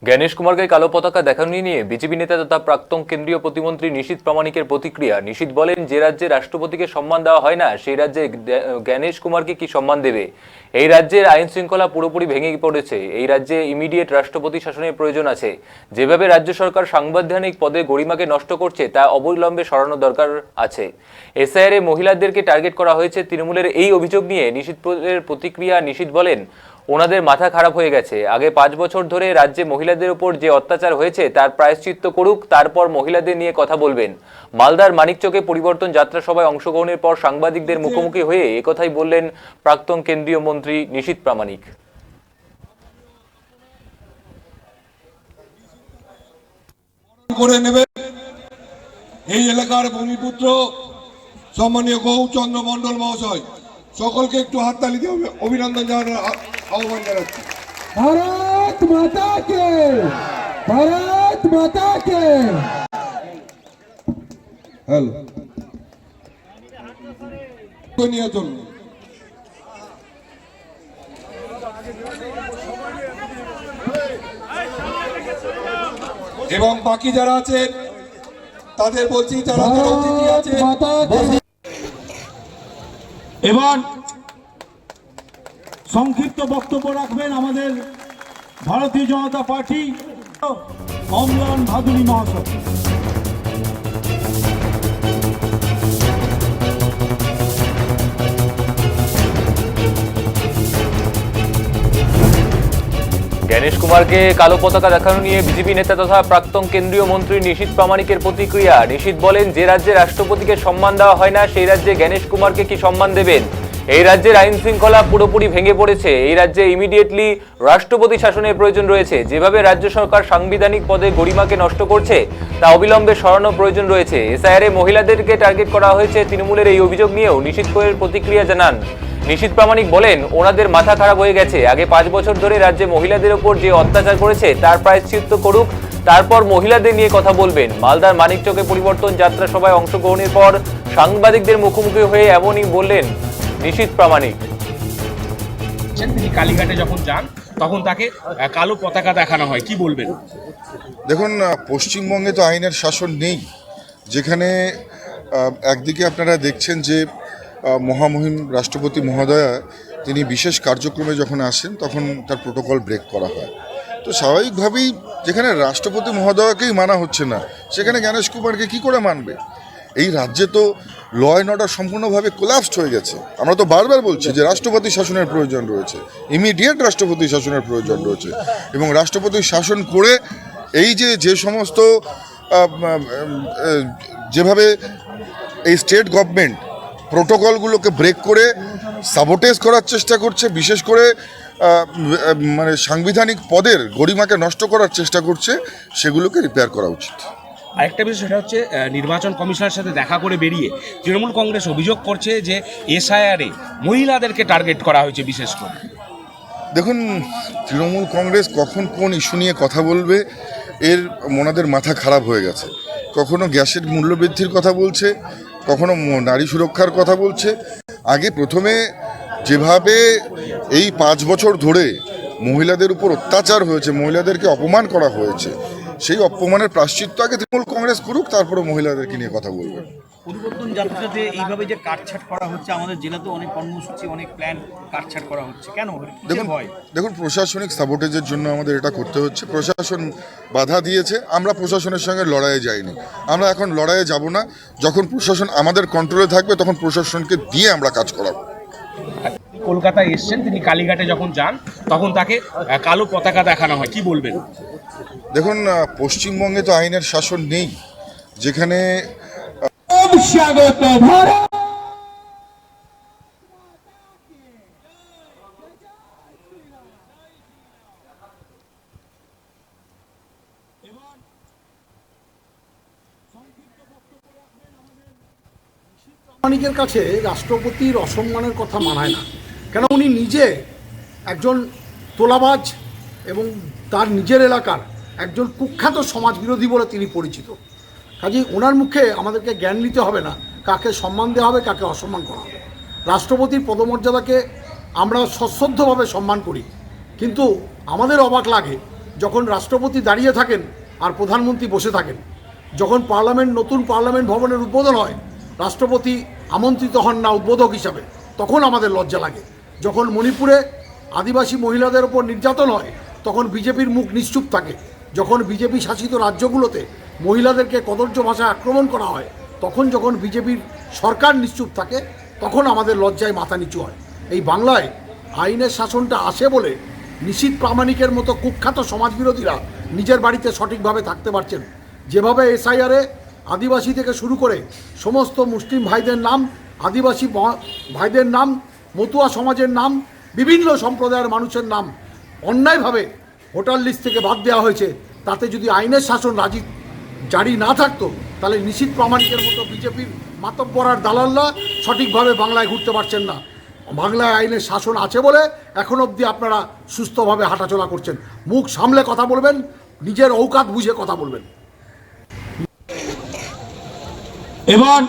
জ্ঞানেশ কুমারকে কালো পতাকা দেখানো নিয়ে বিজেপি নেতা তথা প্রাক্তন কেন্দ্রীয় প্রতিমন্ত্রী নিশীথ প্রামাণিকের প্রতিক্রিয়া। নিশীথ বলেন, যে রাজ্যে রাষ্ট্রপতিকে সম্মান দেওয়া হয় না সেই রাজ্যে জ্ঞানেশ কুমারকে কি সম্মান দেবে? এই রাজ্যের আইন শৃঙ্খলা পুরোপুরি ভেঙে পড়েছে। এই রাজ্যে ইমিডিয়েট রাষ্ট্রপতি শাসনের প্রয়োজন আছে। যেভাবে রাজ্য সরকার সাংবিধানিক পদে গরিমাকে নষ্ট করছে তা অবিলম্বে সরানোর দরকার আছে। এসআইআর এ মহিলাদেরকে টার্গেট করা হয়েছে। তৃণমূলের এই অভিযোগ নিয়ে নিশীথের প্রতিক্রিয়া। নিশীথ বলেন, ওনাদের মাথা খারাপ হয়ে গেছে। আগে 5 বছর ধরে রাজ্যে মহিলাদের উপর যে অত্যাচার হয়েছে তার প্রায়শ্চিত্ত করুক, তারপর মহিলাদের নিয়ে কথা বলবেন। মালদার মানিকচকে পরিবর্তন যাত্রা সভায় অংশগ্রহণের পর সাংবাদিকদের মুখোমুখি হয়ে একথাই বললেন প্রাক্তন কেন্দ্রীয় মন্ত্রী নিশীথ প্রামাণিক। করে নেবে এই এলাকার ভূমিপুত্র সম্মানীয় গৌরচন্দ্র মন্ডল মহাশয়, সকলকে একটু হাততালি দিয়ে অভিনন্দন জানানোর আহ্বান জানাচ্ছি। भारत माता के, भारत माता के। हेलो নিয়ে চলুন। এবং বাকি যারা আছেন তাদের বলছি, যারা অতিথি আছেন এবার সংক্ষিপ্ত বক্তব্য রাখবেন আমাদের ভারতীয় জনতা পার্টি অম্লান ভাদুরী মহাশয়। জ্ঞানেশ কুমারকে কালো পতাকা দেখানো নিয়ে বিজেপি নেতা তথা প্রাক্তন কেন্দ্রীয় মন্ত্রী নিশীথ প্রামাণিকের প্রতিক্রিয়া। নিশীথ বলেন, যে রাজ্যে রাষ্ট্রপতিকে সম্মান দেওয়া হয় না সেই রাজ্যে জ্ঞানেশ কুমারকে কি সম্মান দেবেন? এই রাজ্যের আইন শৃঙ্খলা পুরোপুরি ভেঙে পড়েছে। এই রাজ্যে ইমিডিয়েটলি রাষ্ট্রপতি শাসনের প্রয়োজন রয়েছে। যেভাবে রাজ্য সরকার সাংবিধানিক পদে গরিমাকে নষ্ট করছে তা অবিলম্বে সরানোর প্রয়োজন রয়েছে। এসআইআর এ মহিলাদেরকে টার্গেট করা হয়েছে। তৃণমূলের এই অভিযোগ নিয়েও নিশীথের প্রতিক্রিয়া জানান নিশীথ প্রামাণিক। বলেন, ওনাদের মাথা খারাপ হয়ে গেছে। আগে 5 বছর ধরে রাজ্যে মহিলাদের উপর যে অত্যাচার করেছে তার প্রায়শ্চিত্ত করুক, তারপর মহিলাদের নিয়ে কথা বলবেন। মালদার মানিকচকে পরিবর্তন যাত্রা সভায় অংশগ্রহণের পর সাংবাদিকদের মুখোমুখি হয়ে এমনই বললেন নিশীথ প্রামাণিক। তিনি কালীঘাটে যখন যান তখন তাকে কালো পতাকা দেখানো হয়, কি বলবেন? দেখুন, পশ্চিমবঙ্গে তো আইনের শাসন নেই, যেখানে একদিকে আপনারা দেখছেন যে মহামহিম রাষ্ট্রপতি মহোদয়া তিনি বিশেষ কার্যক্রমে যখন আসেন তখন তার প্রোটোকল ব্রেক করা হয়। তো স্বাভাবিকভাবেই যেখানে রাষ্ট্রপতি মহোদয়কেই মানা হচ্ছে না সেখানে জ্ঞানেশ কুমারকে কী করে মানবে? এই রাজ্যে তো ল অ্যান্ড অর্ডার সম্পূর্ণভাবে কোলাপসড হয়ে গেছে। আমরা তো বারবার বলছি যে রাষ্ট্রপতি শাসনের প্রয়োজন রয়েছে, ইমিডিয়েট রাষ্ট্রপতি শাসনের প্রয়োজন রয়েছে। এবং রাষ্ট্রপতি শাসন করে এই যে সমস্ত যেভাবে এই স্টেট গভর্নমেন্ট প্রোটোকলগুলোকে ব্রেক করে সাবোটেজ করার চেষ্টা করছে, বিশেষ করে মানে সাংবিধানিক পদের গরিমাকে নষ্ট করার চেষ্টা করছে, সেগুলোকে রিপেয়ার করা উচিত। আরেকটা বিষয়, সেটা হচ্ছে নির্বাচন কমিশনের সাথে দেখা করে বেরিয়ে তৃণমূল কংগ্রেস অভিযোগ করছে যে এসআইআরে মহিলাদেরকে টার্গেট করা হয়েছে বিশেষ করে। দেখুন, তৃণমূল কংগ্রেস কখন কোন ইস্যু নিয়ে কথা বলবে এর ওনাদের মাথা খারাপ হয়ে গেছে। কখনো গ্যাসের মূল্যবৃদ্ধির কথা বলছে, কখনো নারী সুরক্ষার কথা বলছে। আগে প্রথমে যেভাবে এই 5 বছর ধরে মহিলাদের উপর অত্যাচার হয়েছে, মহিলাদেরকে অপমান করা হয়েছে, সেই অপমানের প্রায়শ্চিত্ত আগে তৃণমূল কংগ্রেস করুক, তারপরে মহিলাদেরকে নিয়ে কথা বলবেন। পরিবর্তন যাত্রাতে এইভাবে যে কাটছাট করা হচ্ছে, আমাদের জেলাতে অনেক কর্মসূচি, অনেক প্ল্যান কাটছাট করা হচ্ছে, কেন? দেখুন, প্রশাসনিক সাবোটেজের জন্য আমাদের এটা করতে হচ্ছে। প্রশাসন বাধা দিয়েছে, আমরা প্রশাসনের সঙ্গে লড়াইয়ে যাইনি। আমরা এখন লড়াইয়ে যাব না। যখন প্রশাসন আমাদের কন্ট্রোলে থাকবে তখন প্রশাসনকে দিয়ে আমরা কাজ করাবো। কলকাতায় এসছেন, তিনি কালীঘাটে যখন যান তখন তাকে কালো পতাকা দেখানো হয়, কি বলবেন? দেখুন, পশ্চিমবঙ্গে তো আইনের শাসন নেই, যেখানে স্বাগত ভারত। প্রামাণিকের কাছে রাষ্ট্রপতির অসম্মানের কথা মানায় না, কেন উনি নিজে একজন তোলাবাজ এবং তার নিজের এলাকার একজন কুখ্যাত সমাজবিরোধী বলে তিনি পরিচিত। কাজেই ওনার মুখে আমাদেরকে জ্ঞান নিতে হবে না কাকে সম্মান দেওয়া হবে, কাকে অসম্মান করা হবে। রাষ্ট্রপতির পদমর্যাদাকে আমরা সশ্রদ্ধভাবে সম্মান করি, কিন্তু আমাদের অবাক লাগে যখন রাষ্ট্রপতি দাঁড়িয়ে থাকেন আর প্রধানমন্ত্রী বসে থাকেন, যখন নতুন পার্লামেন্ট ভবনের উদ্বোধন হয়, রাষ্ট্রপতি আমন্ত্রিত হন না উদ্বোধক হিসাবে, তখন আমাদের লজ্জা লাগে। যখন মণিপুরে আদিবাসী মহিলাদের ওপর নির্যাতন হয়, তখন বিজেপির মুখ নিশ্চুপ থাকে। যখন বিজেপি শাসিত রাজ্যগুলোতে মহিলাদেরকে কদর্য ভাষায় আক্রমণ করা হয়, যখন বিজেপির সরকার নিশ্চুপ থাকে, তখন আমাদের লজ্জায় মাথা নিচু হয়। এই বাংলায় আইনের শাসনটা আসে বলে নিশীথ প্রামাণিকের মতো কুখ্যাত সমাজবিরোধীরা নিজের বাড়িতে সঠিকভাবে থাকতে পারছেন। যেভাবে এসআইআরে আদিবাসী থেকে শুরু করে সমস্ত মুসলিম ভাইদের নাম, আদিবাসী ভাইদের নাম, মতুয়া সমাজের নাম, বিভিন্ন সম্প্রদায়ের মানুষের নাম অন্যায়ভাবে ভোটার লিস্ট থেকে বাদ দেওয়া হয়েছে, তাতে যদি আইনের শাসন জারি না থাকতো, তাহলে নিশীথ প্রামাণিকের মতো বিজেপির মাতব্বর আর দালালরা সঠিকভাবে বাংলায় ঘুরতে পারছেন না। বাংলায় আইনের শাসন আছে বলে এখন অবধি আপনারা সুস্থভাবে হাঁটাচলা করছেন। মুখ সামলে কথা বলবেন, নিজের ঔকাত বুঝে কথা বলবেন। এবার